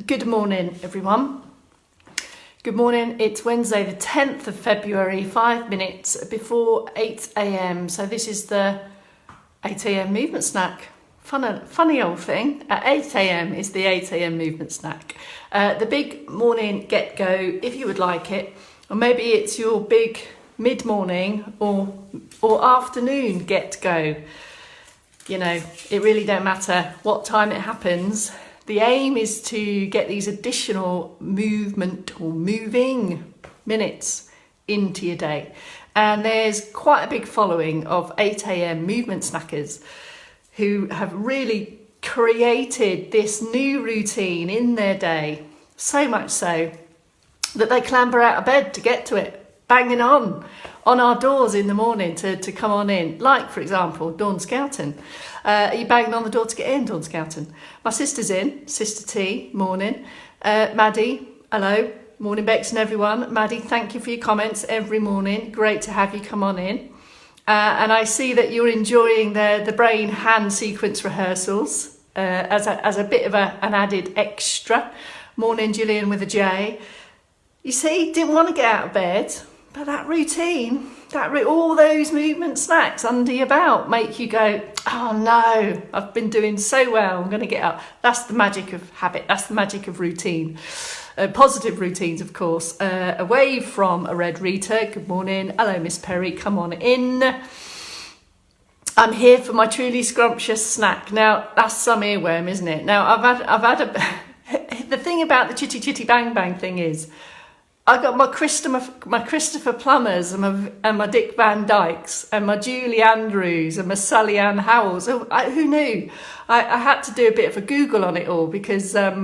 Good morning, everyone. Good morning. It's Wednesday, the 10th of February, 5 minutes before 8 a.m. So this is the 8 a.m. movement snack. Funny old thing. At 8 a.m. is the 8 a.m. movement snack. The big morning get-go, if you would like it, or maybe it's your big mid-morning or afternoon get-go. You know, it really don't matter what time it happens. The aim is to get these additional movement or moving minutes into your day. And there's quite a big following of 8 a.m. movement snackers who have really created this new routine in their day. So much so that they clamber out of bed to get to it, banging on our doors in the morning to come on in. Like, for example, Dawn Scouting. Are you banging on the door to get in, Dawn Scouting? My sister's in, Sister T, morning. Maddie, hello. Morning, Bex and everyone. Maddie, thank you for your comments every morning. Great to have you come on in. And I see that you're enjoying the brain hand sequence rehearsals as a bit of an added extra. Morning, Gillian with a J. You see, didn't want to get out of bed, but that routine, all those movement snacks under your belt make you go, oh no, I've been doing so well, I'm going to get up. That's the magic of habit. That's the magic of routine. Positive routines, of course. Away from a red Rita. Good morning. Hello, Miss Perry. Come on in. I'm here for my truly scrumptious snack. Now, that's some earworm, isn't it? Now, I've had a... The thing about the chitty chitty bang bang thing is, I got my Christopher Plumbers and my Dick Van Dykes and my Julie Andrews and my Sally Ann Howells. Who knew? I had to do a bit of a Google on it all because... I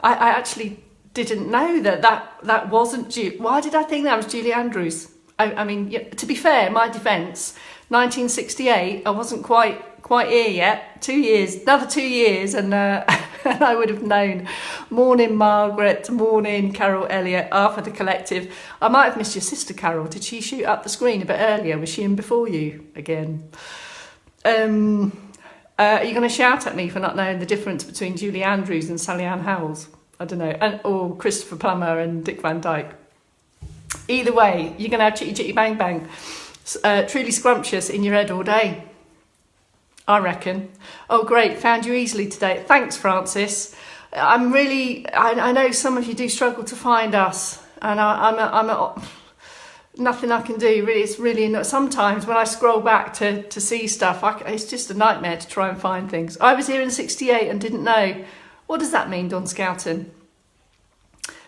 actually didn't know that wasn't why did I think that was Julie Andrews? I mean, to be fair, my defence, 1968, I wasn't quite here yet. 2 years, another 2 years, and I would have known. Morning, Margaret. Morning, Carol Elliott. For the collective. I might have missed your sister, Carol. Did she shoot up the screen a bit earlier? Was she in before you again? Are you going to shout at me for not knowing the difference between Julie Andrews and Sally Ann Howells? I don't know. Or Christopher Plummer and Dick Van Dyke. Either way, you're going to have chitty chitty bang bang. Truly scrumptious in your head all day, I reckon. Oh, great. Found you easily today. Thanks, Francis. I know some of you do struggle to find us. And I'm nothing I can do, really. It's really not. Sometimes when I scroll back to see stuff, it's just a nightmare to try and find things. I was here in 68 and didn't know. What does that mean, Dawn Scouting?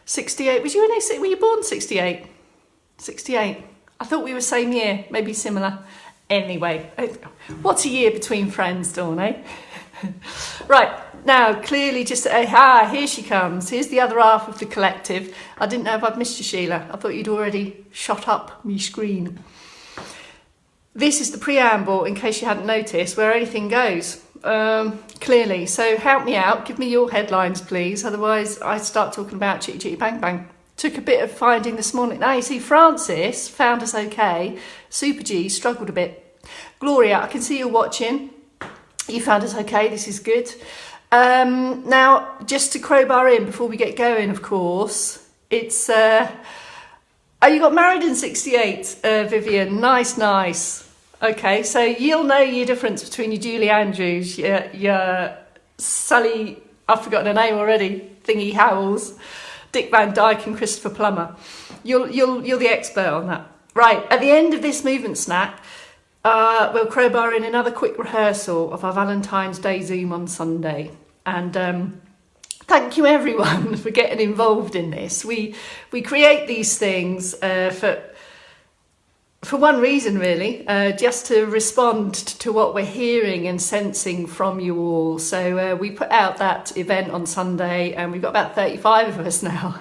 68, were you born 68? 68. I thought we were same year, maybe similar. Anyway, what's a year between friends, Dawn, eh? Right, now, clearly just, here she comes. Here's the other half of the collective. I didn't know if I'd missed you, Sheila. I thought you'd already shot up me screen. This is the preamble, in case you hadn't noticed, where anything goes, clearly. So help me out, give me your headlines, please. Otherwise, I start talking about chitty chitty bang bang. Took a bit of finding this morning. Now, you see, Francis found us okay. Super G struggled a bit. Gloria, I can see you're watching. You found us okay, this is good. Now, just to crowbar in before we get going, of course, it's... you got married in 68, Vivian. Nice. Okay, so you'll know your difference between your Julie Andrews, your Sally, I've forgotten her name already, Thingy Howells, Dick Van Dyke and Christopher Plummer. You're the expert on that. Right, at the end of this movement snack, we'll crowbar in another quick rehearsal of our Valentine's Day Zoom on Sunday. And thank you everyone for getting involved in this. We create these things for one reason really, just to respond to what we're hearing and sensing from you all. So we put out that event on Sunday and we've got about 35 of us now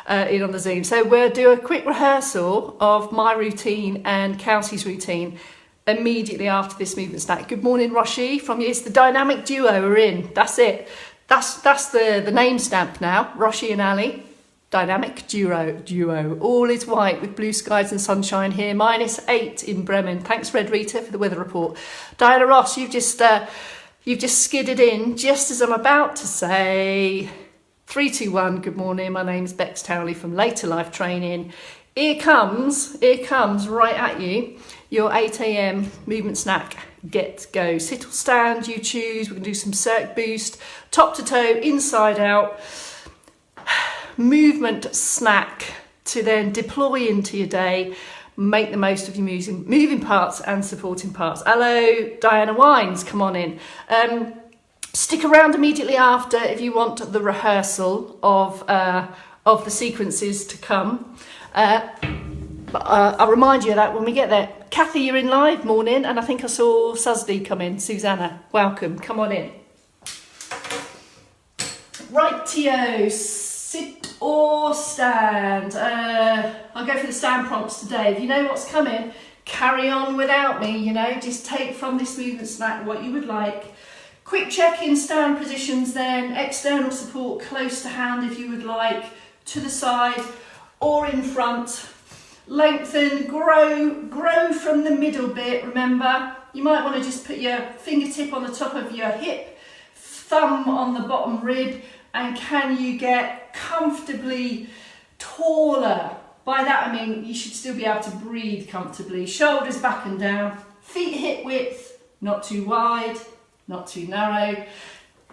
in on the Zoom. So we'll do a quick rehearsal of my routine and Kelsey's routine immediately after this movement snack. Good morning, Roshi. It's the dynamic duo are in. That's it. That's the name stamp now. Roshi and Ali. Dynamic duo. All is white with blue skies and sunshine here. -8 in Bremen. Thanks, Red Rita, for the weather report. Diana Ross, you've you've just skidded in just as I'm about to say 3, 2, 1. Good morning, my name's Bex Townley from Later Life Training. Here comes right at you, your 8 a.m. movement snack. Get go. Sit or stand, you choose. We can do some circ boost, top to toe, inside out. Movement snack to then deploy into your day. Make the most of your moving parts and supporting parts. Hello, Diana Wines, come on in. Stick around immediately after if you want the rehearsal of the sequences to come. But I'll remind you of that when we get there. Kathy, you're in live, morning, and I think I saw Suzdy come in. Susanna, welcome, come on in. Rightio, sit or stand. I'll go for the stand prompts today. If you know what's coming, carry on without me, you know, just take from this movement snack what you would like. Quick check-in stand positions then, external support close to hand if you would like, to the side or in front. Lengthen, grow from the middle bit. Remember, you might want to just put your fingertip on the top of your hip, thumb on the bottom rib, and can you get comfortably taller? By that I mean you should still be able to breathe comfortably. Shoulders back and down, feet hip width, not too wide, not too narrow.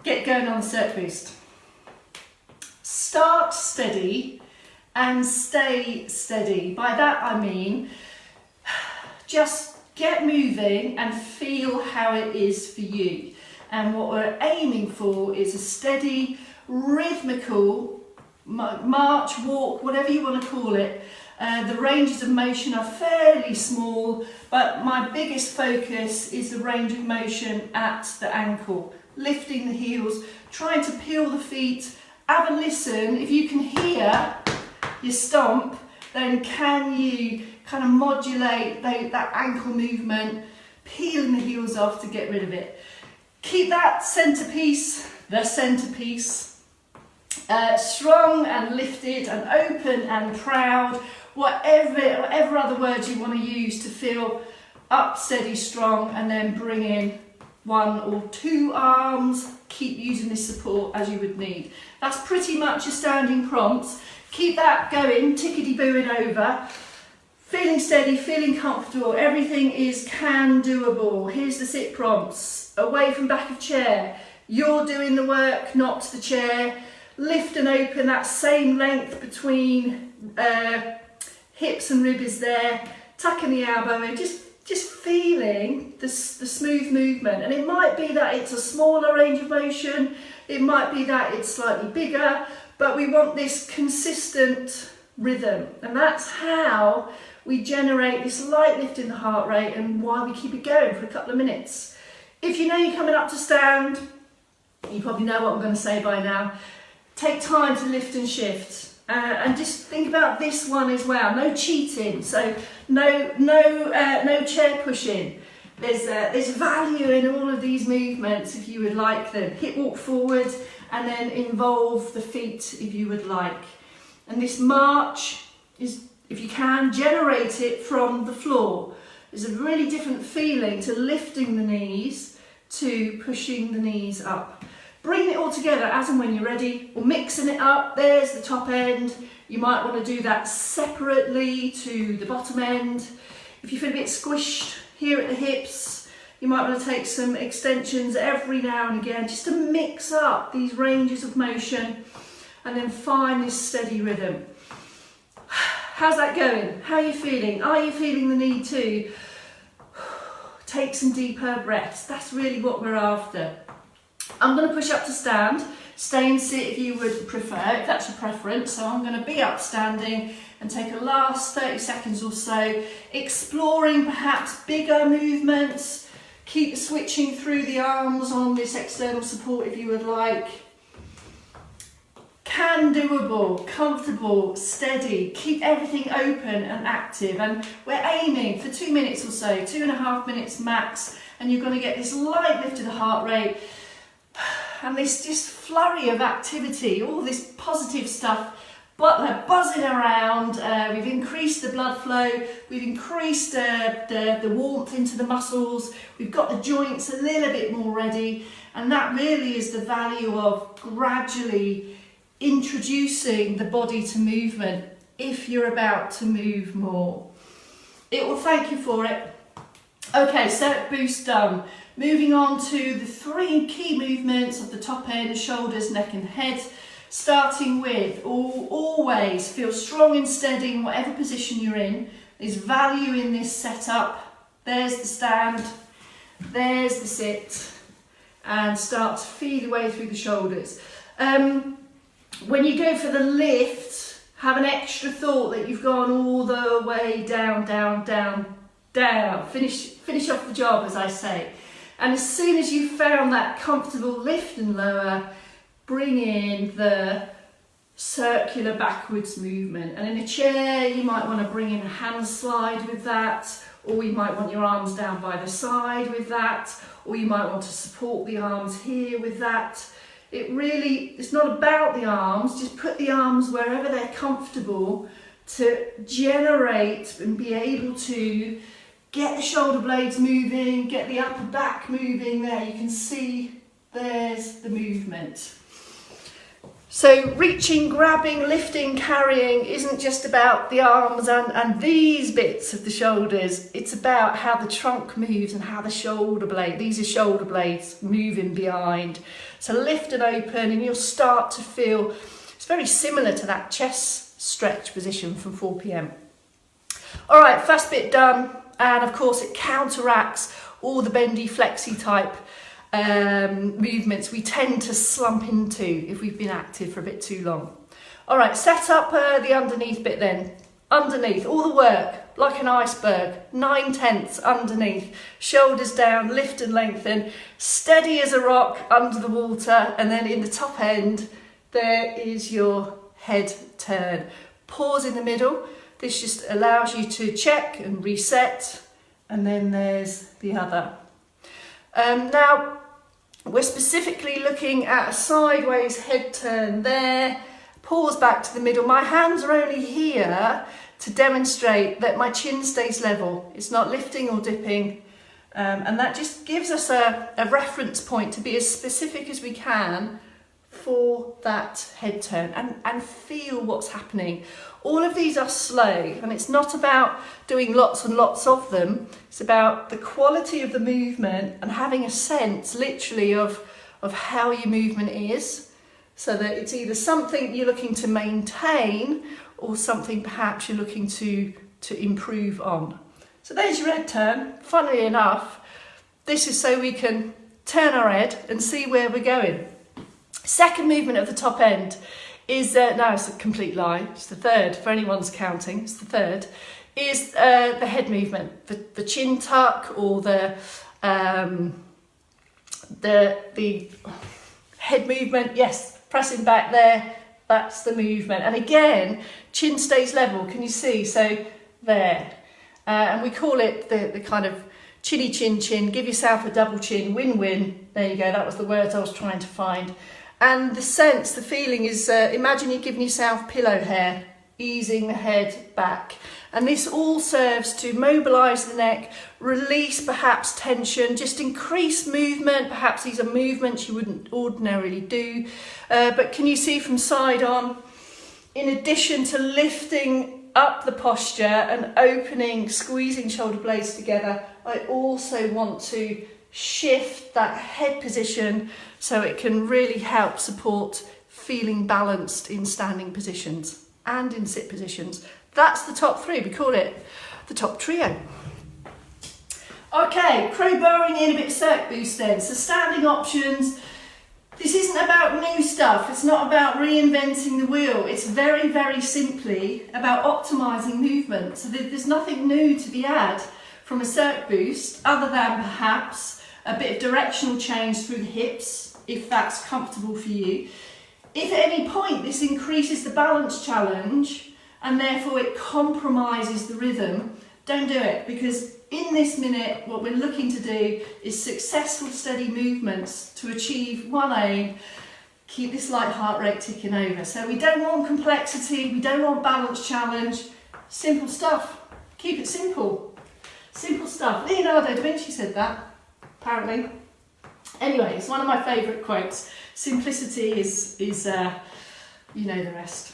Get going on the circ boost. Start steady and stay steady. By that I mean just get moving and feel how it is for you. And what we're aiming for is a steady, rhythmical march, walk, whatever you want to call it. The ranges of motion are fairly small, but my biggest focus is the range of motion at the ankle. Lifting the heels, trying to peel the feet. Have a listen. If you can hear your stomp, then can you kind of modulate that ankle movement, peeling the heels off to get rid of it. Keep that centerpiece, the centerpiece, strong and lifted and open and proud, whatever other words you want to use to feel up, steady, strong, and then bring in 1 or 2 arms. Keep using this support as you would need. That's pretty much your standing prompts. Keep that going, tickety-booing over. Feeling steady, feeling comfortable. Everything is can-doable. Here's the sit prompts. Away from back of chair. You're doing the work, not the chair. Lift and open, that same length between hips and rib is there. Tucking the elbow in, just feeling the smooth movement. And it might be that it's a smaller range of motion. It might be that it's slightly bigger. But we want this consistent rhythm, and that's how we generate this light lift in the heart rate and why we keep it going for a couple of minutes. If you know you're coming up to stand, you probably know what I'm going to say by now. Take time to lift and shift, and just think about this one as well. No cheating, so no chair pushing. There's value in all of these movements if you would like them. Hip walk forward and then involve the feet if you would like. And this march is, if you can, generate it from the floor. There's a really different feeling to lifting the knees to pushing the knees up. Bring it all together as and when you're ready, or mixing it up. There's the top end. You might want to do that separately to the bottom end. If you feel a bit squished here at the hips, you might want to take some extensions every now and again just to mix up these ranges of motion and then find this steady rhythm. How's that going? How are you feeling? Are you feeling the need to take some deeper breaths? That's really what we're after. I'm going to push up to stand. Stay and sit if you would prefer, if that's your preference. So I'm going to be up standing and take a last 30 seconds or so, exploring perhaps bigger movements. Keep switching through the arms on this external support if you would like. Can doable, comfortable, steady. Keep everything open and active. And we're aiming for 2 minutes or so, 2.5 minutes max. And you're going to get this light lift of the heart rate and this just flurry of activity, all this positive stuff but they're buzzing around. We've increased the blood flow, we've increased the warmth into the muscles, we've got the joints a little bit more ready, and that really is the value of gradually introducing the body to movement if you're about to move more. It will thank you for it. Okay, circ boost done. Moving on to the 3 key movements of the top end, shoulders, neck and head. Starting with, always feel strong and steady in whatever position you're in. There's value in this setup. There's the stand, there's the sit, and start to feel your way through the shoulders. When you go for the lift, have an extra thought that you've gone all the way down, down, down, down. Finish off the job, as I say. And as soon as you've found that comfortable lift and lower, bring in the circular backwards movement. And in a chair, you might want to bring in a hand slide with that, or you might want your arms down by the side with that, or you might want to support the arms here with that. It's not about the arms, just put the arms wherever they're comfortable to generate and be able to get the shoulder blades moving, get the upper back moving there. You can see there's the movement. So reaching, grabbing, lifting, carrying isn't just about the arms and these bits of the shoulders. It's about how the trunk moves and how the shoulder blade, these are shoulder blades moving behind. So lift and open, and you'll start to feel, it's very similar to that chest stretch position from 4 p.m. All right, first bit done. And of course it counteracts all the bendy flexy type movements we tend to slump into if we've been active for a bit too long. All right, set up the underneath bit then. Underneath, all the work, like an iceberg, 9/10 underneath, shoulders down, lift and lengthen, steady as a rock under the water, and then in the top end, there is your head turn. Pause in the middle. This just allows you to check and reset, and then there's the other. Now, we're specifically looking at a sideways head turn there. Pause back to the middle. My hands are only here to demonstrate that my chin stays level. It's not lifting or dipping. And that just gives us a reference point to be as specific as we can for that head turn and feel what's happening. All of these are slow, and it's not about doing lots and lots of them. It's about the quality of the movement and having a sense literally of how your movement is, so that it's either something you're looking to maintain or something perhaps you're looking to improve on. So there's your head turn. Funnily enough, this is so we can turn our head and see where we're going. Second movement of the top end is, no, it's a complete lie, it's the third, for anyone's counting, it's the third, is the head movement, the chin tuck, or the head movement, yes, pressing back there, that's the movement. And again, chin stays level, can you see? So there. And we call it the kind of chinny chin chin, give yourself a double chin, win-win. There you go, that was the words I was trying to find. And the sense, the feeling is, imagine you're giving yourself pillow hair, easing the head back. And this all serves to mobilise the neck, release perhaps tension, just increase movement. Perhaps these are movements you wouldn't ordinarily do. But can you see from side on, in addition to lifting up the posture and opening, squeezing shoulder blades together, I also want to shift that head position so it can really help support feeling balanced in standing positions and in sit positions. That's the top three. We call it the top trio. Okay, crowbarring in a bit of circ boost then. So standing options. This isn't about new stuff. It's not about reinventing the wheel. It's very, very simply about optimising movement. So there's nothing new to be had from a circ boost other than perhaps a bit of directional change through the hips, if that's comfortable for you. If at any point this increases the balance challenge and therefore it compromises the rhythm, don't do it, because in this minute what we're looking to do is successful steady movements to achieve one aim, Keep this light heart rate ticking over. So we don't want complexity, we don't want balance challenge. Simple stuff. Keep it simple. Simple stuff. Leonardo da Vinci said that, apparently. Anyway, it's one of my favourite quotes. Simplicity is you know the rest.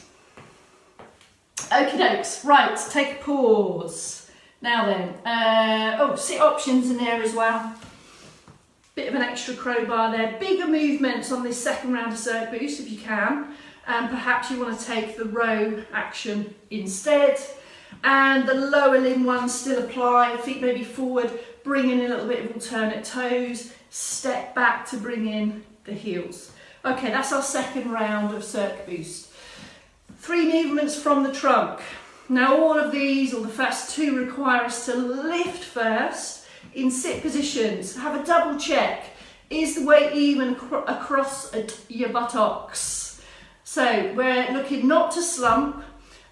Okie dokes. Right, take a pause. Now then, sit options in there as well. Bit of an extra crowbar there. Bigger movements on this second round of Cirque Boost if you can. And perhaps you want to take the row action instead. And the lower limb ones still apply. Feet maybe forward, bring in a little bit of alternate toes. Step back to bring in the heels. Okay, that's our second round of Cirque Boost. 3 movements from the trunk. Now all of these, or the first 2, require us to lift first in sit positions. Have a double check. Is the weight even across your buttocks? So we're looking not to slump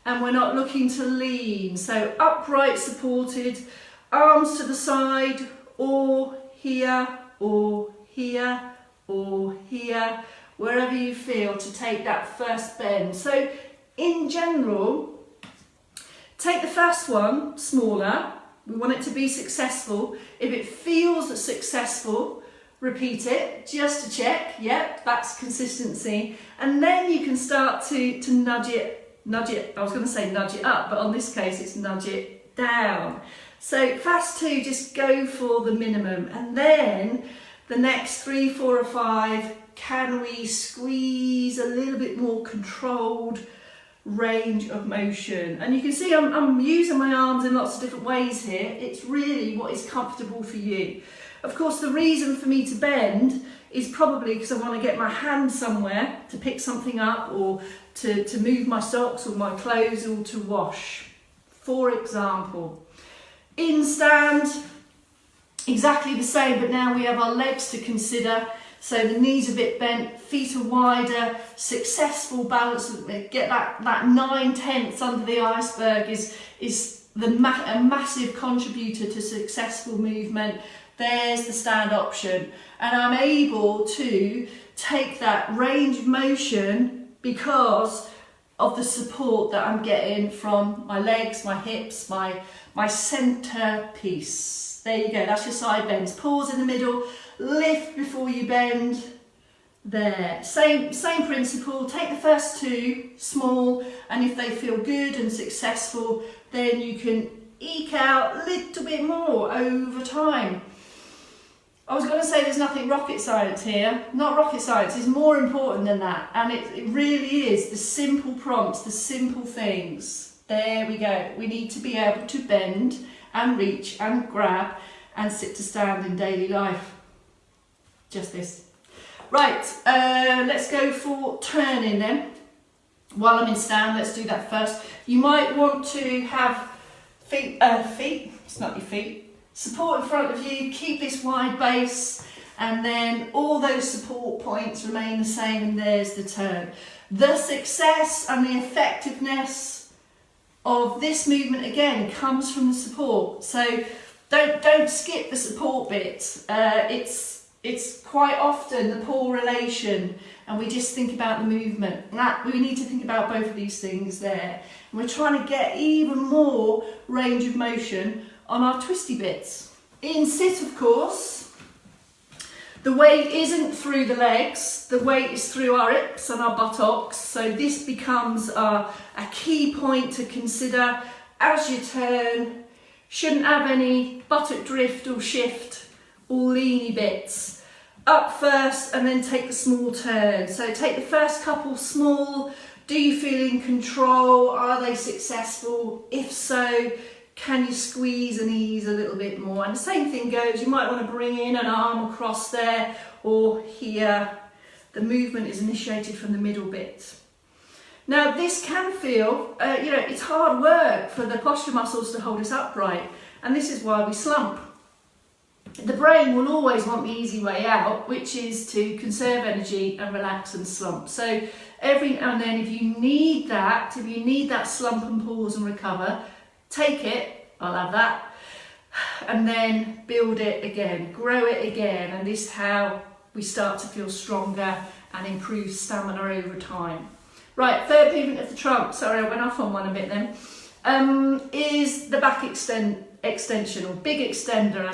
and we're not looking to lean. So upright supported, arms to the side, or here, or here, or here, wherever you feel to take that first bend. So in general, take the first one smaller. We want it to be successful. If it feels successful, repeat it just to check. Yep, that's consistency. And then you can start to nudge it. I was going to say nudge it up, but on this case it's nudge it down. So fast 2, just go for the minimum. And then the next 3, 4 or 5, can we squeeze a little bit more controlled range of motion? And you can see I'm using my arms in lots of different ways here. It's really what is comfortable for you. Of course, the reason for me to bend is probably because I want to get my hand somewhere to pick something up, or to move my socks or my clothes, or to wash, for example. In stand, exactly the same, but now we have our legs to consider. So the knees a bit bent, feet are wider, successful balance, get that 9/10 under the iceberg is a massive contributor to successful movement. There's the stand option. And I'm able to take that range of motion because of the support that I'm getting from my legs, my hips, my centre piece. There you go, that's your side bends. Pause in the middle, lift before you bend. There, same principle. Take the first 2 small, and if they feel good and successful, then you can eke out a little bit more over time. I was going to say there's nothing rocket science here. Not rocket science, it's more important than that. And it really is the simple prompts, the simple things. There we go. We need to be able to bend and reach and grab and sit to stand in daily life. Just this. Right, let's go for turning then. While I'm in stand, let's do that first. You might want to have it's not your feet, support in front of you, keep this wide base, and then all those support points remain the same, and there's the turn. The success and the effectiveness of this movement again comes from the support. So don't skip the support bit. It's quite often the poor relation, and we just think about the movement. We need to think about both of these things there. And we're trying to get even more range of motion on our twisty bits. In sit, of course, the weight isn't through the legs, the weight is through our hips and our buttocks. So this becomes a key point to consider as you turn. Shouldn't have any buttock drift or shift or leany bits. Up first and then take the small turn. So take the first couple small. Do you feel in control? Are they successful? If so, can you squeeze and ease a little bit more? And the same thing goes, you might want to bring in an arm across there or here. The movement is initiated from the middle bit. Now this can feel, it's hard work for the posture muscles to hold us upright, and this is why we slump. The brain will always want the easy way out, which is to conserve energy and relax and slump. So every now and then, if you need that slump and pause and recover, take it, I'll have that, and then build it again, grow it again. And this is how we start to feel stronger and improve stamina over time. Right, third movement of the trunk, sorry I went off on one a bit then, is the back extension, or big extender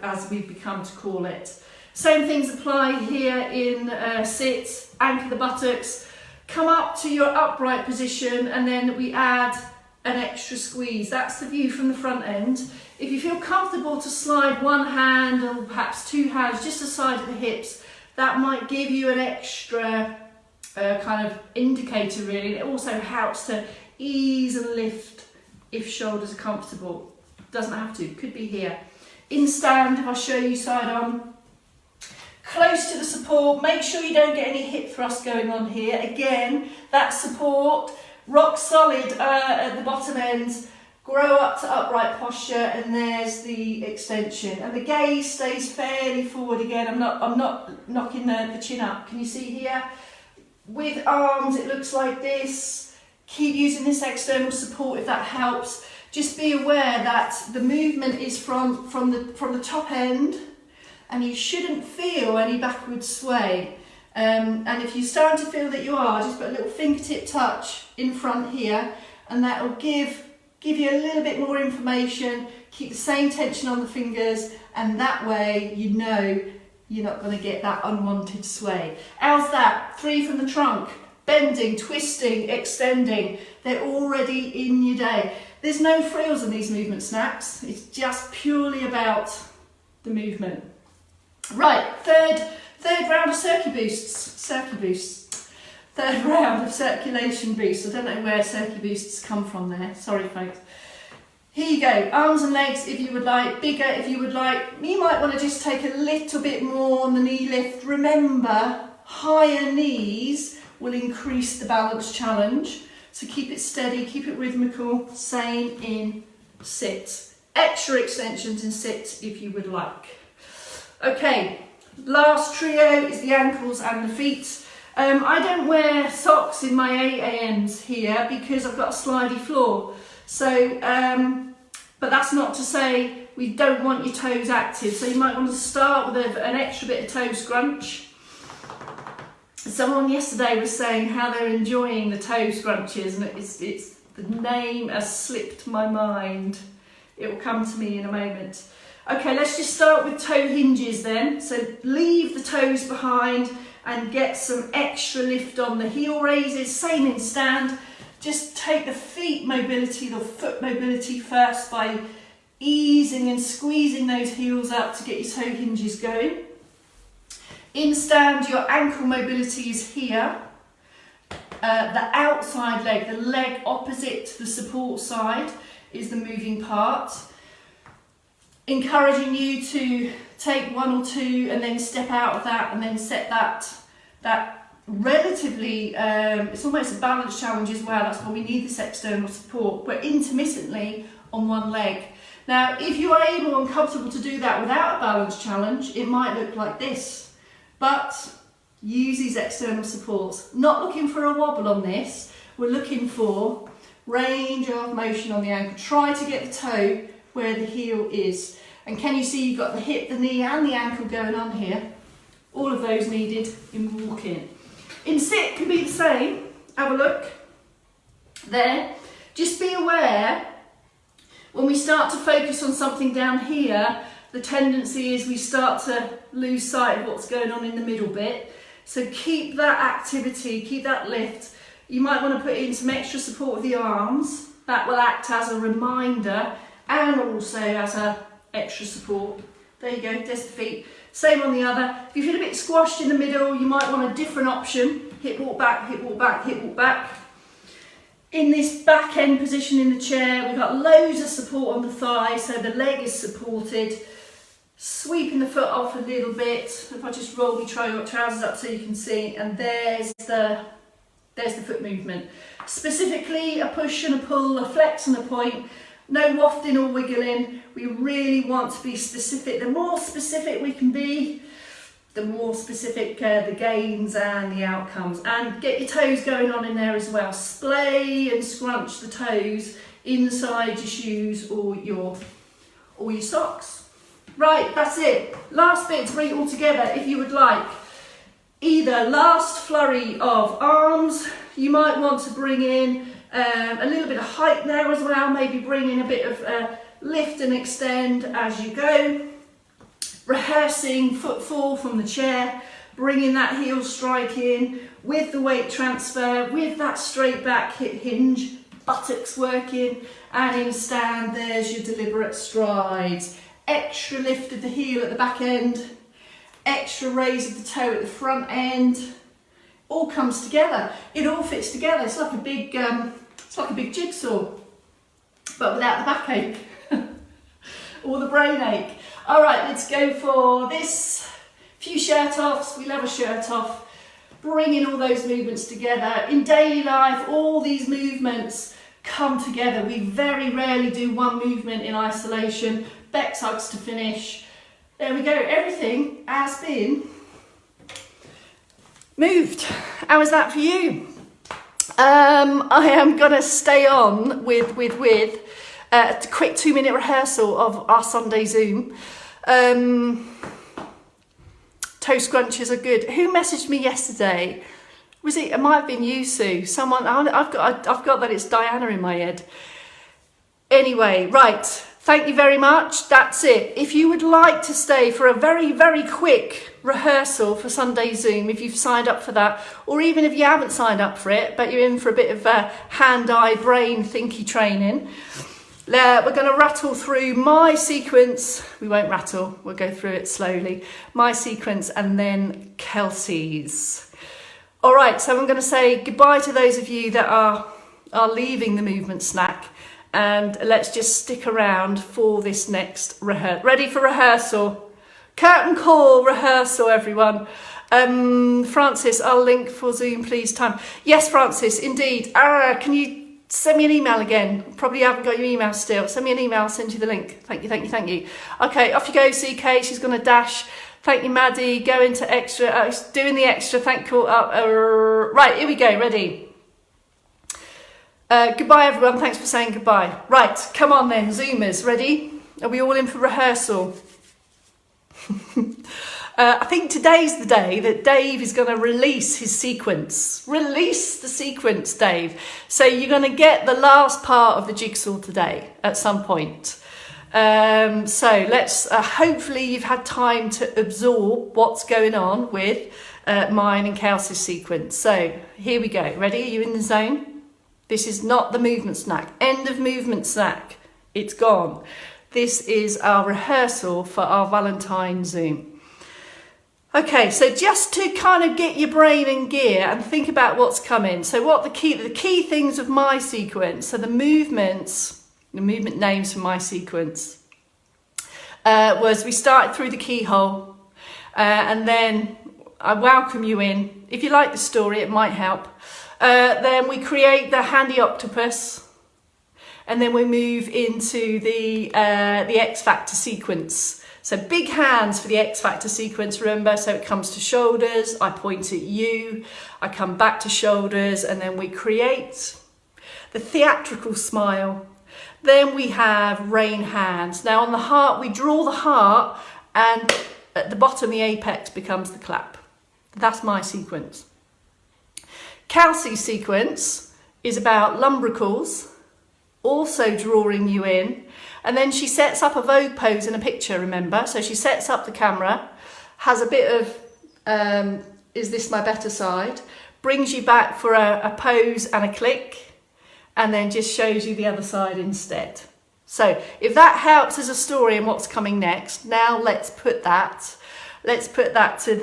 as we've become to call it. Same things apply here in sit, anchor the buttocks, come up to your upright position, and then we add an extra squeeze. That's the view from the front end. If you feel comfortable to slide one hand or perhaps two hands just aside of the hips, that might give you an extra kind of indicator really. It also helps to ease and lift if shoulders are comfortable. Doesn't have to, could be here. In stand, if I show you side on, close to the support, make sure you don't get any hip thrust going on here. Again, that support, rock solid at the bottom end, grow up to upright posture, and there's the extension. And the gaze stays fairly forward again. I'm not knocking the chin up. Can you see here? With arms, it looks like this. Keep using this external support if that helps. Just be aware that the movement is from the top end, and you shouldn't feel any backward sway. And if you're starting to feel that you are, just put a little fingertip touch in front here, and that will give you a little bit more information. Keep the same tension on the fingers, and that way you know you're not going to get that unwanted sway. How's that? 3 from the trunk. Bending, twisting, extending. They're already in your day. There's no frills in these movement snacks. It's just purely about the movement. Right, third round of circuit boosts. Third round of circulation boosts. I don't know where circuit boosts come from there. Sorry, folks. Here you go. Arms and legs if you would like. Bigger if you would like. You might want to just take a little bit more on the knee lift. Remember, higher knees will increase the balance challenge. So keep it steady, keep it rhythmical. Same in sit. Extra extensions in sit if you would like. Okay, last trio is the ankles and the feet. I don't wear socks in my 8AMs here because I've got a slidey floor. So, but that's not to say we don't want your toes active. So you might want to start with an extra bit of toe scrunch. Someone yesterday was saying how they're enjoying the toe scrunches, and it's the name has slipped my mind. It will come to me in a moment. Okay, let's just start with toe hinges then. So leave the toes behind and get some extra lift on the heel raises. Same in stand. Just take the feet mobility, the foot mobility first by easing and squeezing those heels up to get your toe hinges going. In stand, your ankle mobility is here. The outside leg, the leg opposite to the support side, is the moving part. Encouraging you to take 1 or 2 and then step out of that and then set that relatively, it's almost a balance challenge as well. That's why we need this external support, but intermittently on one leg. Now, if you are able and comfortable to do that without a balance challenge, it might look like this. But use these external supports. Not looking for a wobble on this. We're looking for range of motion on the ankle. Try to get the toe where the heel is. And can you see you've got the hip, the knee and the ankle going on here? All of those needed in walking. In sit can be the same. Have a look there. Just be aware when we start to focus on something down here, the tendency is we start to lose sight of what's going on in the middle bit. So keep that activity, keep that lift. You might want to put in some extra support with the arms. That will act as a reminder and also as an extra support. There you go, there's the feet. Same on the other. If you feel a bit squashed in the middle, you might want a different option. Hip walk back, hip walk back, hip walk back. In this back end position in the chair, we've got loads of support on the thigh, so the leg is supported. Sweeping the foot off a little bit. If I just roll my trousers up so you can see, and there's the foot movement. Specifically, a push and a pull, a flex and a point. No wafting or wiggling. We really want to be specific. The more specific we can be, the more specific the gains and the outcomes. And get your toes going on in there as well. Splay and scrunch the toes inside your shoes or your socks. Right, that's it. Last bit to bring it all together, if you would like. Either last flurry of arms, you might want to bring in a little bit of height there as well, maybe bring in a bit of lift and extend as you go. Rehearsing footfall from the chair, bringing that heel strike in with the weight transfer, with that straight back hip hinge, buttocks working, and in stand there's your deliberate strides. Extra lift of the heel at the back end, extra raise of the toe at the front end. All comes together. It all fits together. It's like a big jigsaw, but without the backache or the brain ache. All right, let's go for this. Few shirt offs. We love a shirt off. Bringing all those movements together. In daily life, all these movements come together. We very rarely do one movement in isolation. Beck's hugs to finish. There we go. Everything has been moved. How was that for you? I am gonna stay on with a quick 2-minute rehearsal of our Sunday Zoom. Toe scrunches are good. Who messaged me yesterday? Was it? It might have been you, Sue. Someone. I've got that it's Diana in my head. Anyway, right. Thank you very much. That's it. If you would like to stay for a very, very quick rehearsal for Sunday Zoom, if you've signed up for that, or even if you haven't signed up for it, but you're in for a bit of hand-eye brain thinky training, we're going to rattle through my sequence. We won't rattle. We'll go through it slowly. My sequence and then Kelsey's. All right. So I'm going to say goodbye to those of you that are leaving the movement snack. And let's just stick around for this next rehearsal. Ready for rehearsal? Curtain call rehearsal, everyone. Francis, I'll link for Zoom, please. Time. Yes, Francis, indeed. Can you send me an email again? Probably haven't got your email still. Send me an email, I'll send you the link. Thank you, thank you, thank you. Okay, off you go, CK. She's going to dash. Thank you, Maddie. Go into extra. Doing the extra. Thank you. Right, here we go. Ready? Goodbye, everyone. Thanks for saying goodbye. Right, come on then, Zoomers. Ready? Are we all in for rehearsal? I think today's the day that Dave is going to release his sequence. Release the sequence, Dave. So you're going to get the last part of the jigsaw today at some point. So let's, hopefully you've had time to absorb what's going on with mine and Kelsey's sequence. So here we go. Ready? Are you in the zone? This is not the movement snack. End of movement snack. It's gone. This is our rehearsal for our Valentine Zoom. Okay, so just to kind of get your brain in gear and think about what's coming. So what the key things of my sequence, so the movement names for my sequence, was we started through the keyhole and then I welcome you in. If you like the story, it might help. Then we create the handy octopus, and then we move into the X Factor sequence. So big hands for the X Factor sequence, remember? So it comes to shoulders, I point at you, I come back to shoulders, and then we create the theatrical smile. Then we have rain hands. Now on the heart, we draw the heart, and at the bottom, the apex becomes the clap. That's my sequence. Kelsey's sequence is about lumbricals, also drawing you in, and then she sets up a Vogue pose in a picture, remember? So she sets up the camera, has a bit of, is this my better side, brings you back for a pose and a click, and then just shows you the other side instead. So if that helps as a story and what's coming next, now let's put that to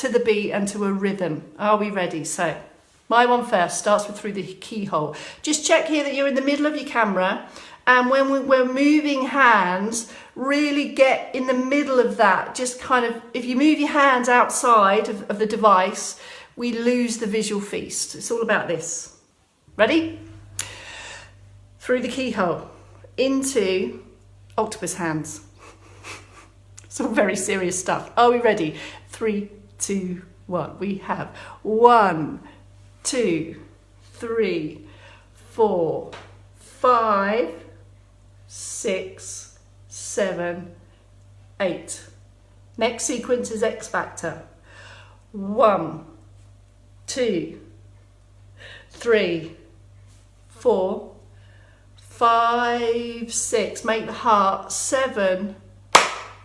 the beat and to a rhythm. Are we ready? So my one first starts with through the keyhole. Just check here that you're in the middle of your camera, and when we're moving hands, really get in the middle of that. Just kind of, if you move your hands outside of the device, we lose the visual feast. It's all about this. Ready? Through the keyhole into octopus hands. It's all very serious stuff. Are we ready? 3, 2, 1. We have 1, 2, 3, 4, 5, 6, 7, 8. Next sequence is X Factor. 1, 2, 3, 4, 5, 6. Make the heart. 7,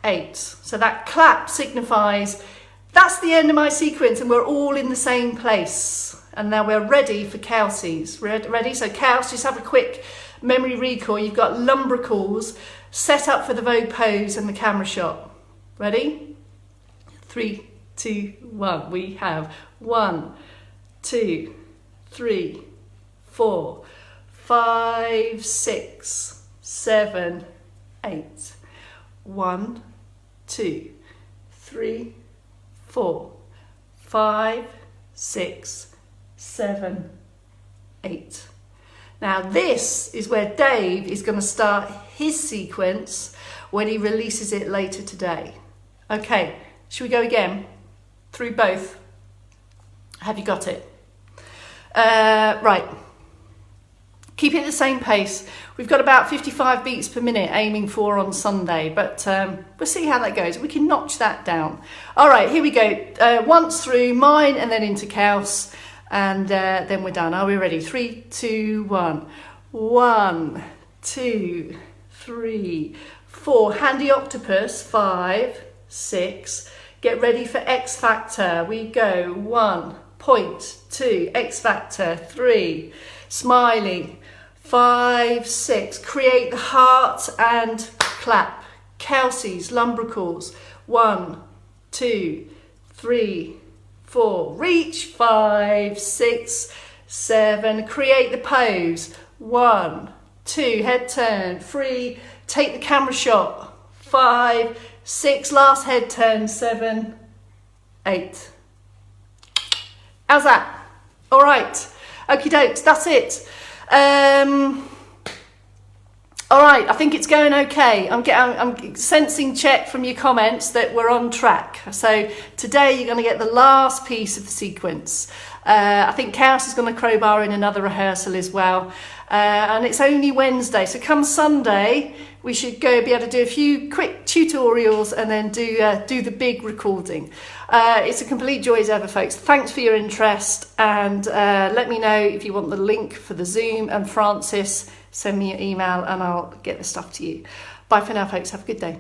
8. So that clap signifies that's the end of my sequence and we're all in the same place. And now we're ready for Kelsey's. Ready? So Kels, just have a quick memory recall. You've got lumbricals set up for the Vogue pose and the camera shot. Ready? 3, 2, 1. We have 1, 2, 3, 4, 5, 6, 7, 8. 1, 2, 3, 4, 5, 6, 7, 8. Now this is where Dave is going to start his sequence when he releases it later today. Okay, should we go again through both? Have you got it? Right. Keep it at the same pace. We've got about 55 beats per minute aiming for on Sunday, but we'll see how that goes. We can notch that down. All right, here we go. Once through mine and then into Kels, and then we're done. Are we ready? 3, 2, 1. 1, 2, 3, 4. Handy octopus. 5, 6. Get ready for X Factor. We go 1, point, 2, X Factor, 3, smiley, 5, 6. Create the heart and clap. Kelsey's, lumbricals. 1, 2, 3, 4. Reach. 5, 6, 7. Create the pose. 1, 2. Head turn. 3. Take the camera shot. 5, 6. Last head turn. 7, 8. How's that? All right. Okie dokes. That's it. All right, I think it's going okay. I'm sensing check from your comments that we're on track. So today you're going to get the last piece of the sequence. I think Kels is going to crowbar in another rehearsal as well. And it's only Wednesday, so come Sunday we should be able to do a few quick tutorials and then do the big recording. It's a complete joy as ever, folks. Thanks for your interest, and let me know if you want the link for the Zoom. And Francis, send me your email and I'll get the stuff to you. Bye for now, folks. Have a good day.